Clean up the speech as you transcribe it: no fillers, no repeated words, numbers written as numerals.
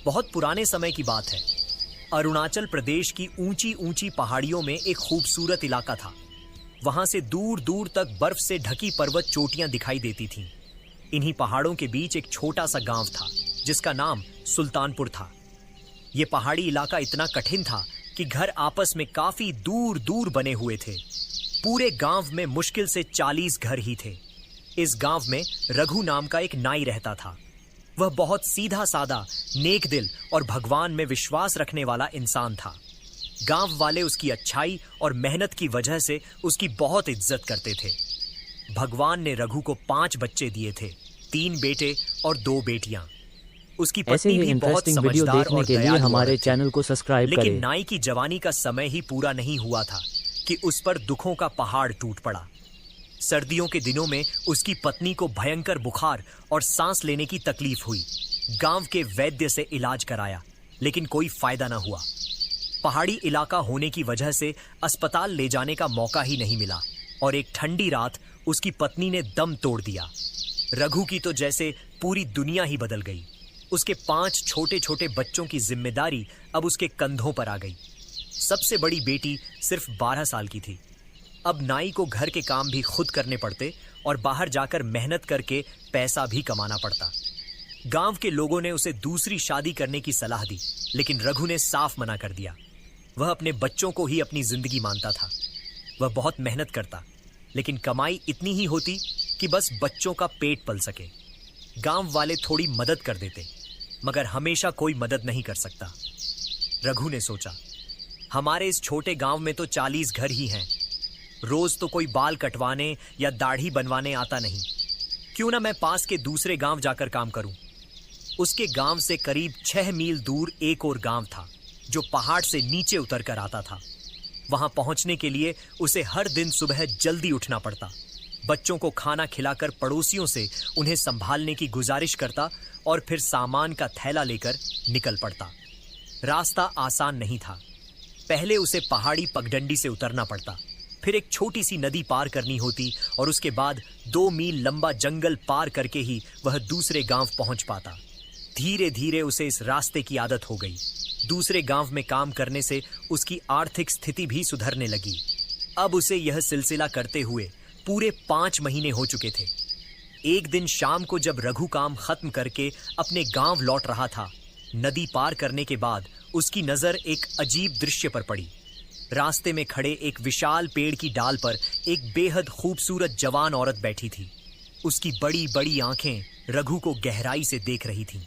बहुत पुराने समय की बात है। अरुणाचल प्रदेश की ऊंची ऊंची पहाड़ियों में एक खूबसूरत इलाका था। वहां से दूर दूर तक बर्फ से ढकी पर्वत चोटियां दिखाई देती थीं। इन्हीं पहाड़ों के बीच एक छोटा सा गांव था जिसका नाम सुल्तानपुर था। यह पहाड़ी इलाका इतना कठिन था कि घर आपस में काफी दूर दूर बने हुए थे। पूरे गांव में मुश्किल से 40 घर ही थे। इस गांव में रघु नाम का एक नाई रहता था। वह बहुत सीधा सादा, नेक दिल और भगवान में विश्वास रखने वाला इंसान था। गांव वाले उसकी अच्छाई और मेहनत की वजह से उसकी बहुत इज्जत करते थे। भगवान ने रघु को 5 बच्चे दिए थे, 3 बेटे और 2 बेटियां। उसकी पत्नी भी बहुत समझदार और दयालु हमारे चैनल को सब्सक्राइब करें। लेकिन नाई की जवानी का समय ही पूरा नहीं हुआ था कि उस पर दुखों का पहाड़ टूट पड़ा। सर्दियों के दिनों में उसकी पत्नी को भयंकर बुखार और सांस लेने की तकलीफ हुई। गांव के वैद्य से इलाज कराया, लेकिन कोई फायदा न हुआ। पहाड़ी इलाका होने की वजह से अस्पताल ले जाने का मौका ही नहीं मिला और एक ठंडी रात उसकी पत्नी ने दम तोड़ दिया। रघु की तो जैसे पूरी दुनिया ही बदल गई। उसके 5 छोटे छोटे बच्चों की जिम्मेदारी अब उसके कंधों पर आ गई। सबसे बड़ी बेटी सिर्फ 12 साल की थी। अब नाई को घर के काम भी खुद करने पड़ते और बाहर जाकर मेहनत करके पैसा भी कमाना पड़ता। गांव के लोगों ने उसे दूसरी शादी करने की सलाह दी, लेकिन रघु ने साफ मना कर दिया। वह अपने बच्चों को ही अपनी जिंदगी मानता था। वह बहुत मेहनत करता, लेकिन कमाई इतनी ही होती कि बस बच्चों का पेट पल सके। गांव वाले थोड़ी मदद कर देते, मगर हमेशा कोई मदद नहीं कर सकता। रघु ने सोचा, हमारे इस छोटे गांव में तो 40 घर ही हैं। रोज तो कोई बाल कटवाने या दाढ़ी बनवाने आता नहीं। क्यों ना मैं पास के दूसरे गांव जाकर काम करूं। उसके गांव से करीब 6 मील दूर एक और गांव था जो पहाड़ से नीचे उतर कर आता था। वहां पहुंचने के लिए उसे हर दिन सुबह जल्दी उठना पड़ता। बच्चों को खाना खिलाकर पड़ोसियों से उन्हें संभालने की गुजारिश करता और फिर सामान का थैला लेकर निकल पड़ता। रास्ता आसान नहीं था। पहले उसे पहाड़ी पगडंडी से उतरना पड़ता, फिर एक छोटी सी नदी पार करनी होती और उसके बाद 2 मील लंबा जंगल पार करके ही वह दूसरे गांव पहुंच पाता। धीरे धीरे उसे इस रास्ते की आदत हो गई। दूसरे गांव में काम करने से उसकी आर्थिक स्थिति भी सुधरने लगी। अब उसे यह सिलसिला करते हुए पूरे 5 महीने हो चुके थे। एक दिन शाम को जब रघु काम खत्म करके अपने गांव लौट रहा था, नदी पार करने के बाद उसकी नजर एक अजीब दृश्य पर पड़ी। रास्ते में खड़े एक विशाल पेड़ की डाल पर एक बेहद खूबसूरत जवान औरत बैठी थी। उसकी बड़ी बड़ी आंखें रघु को गहराई से देख रही थीं।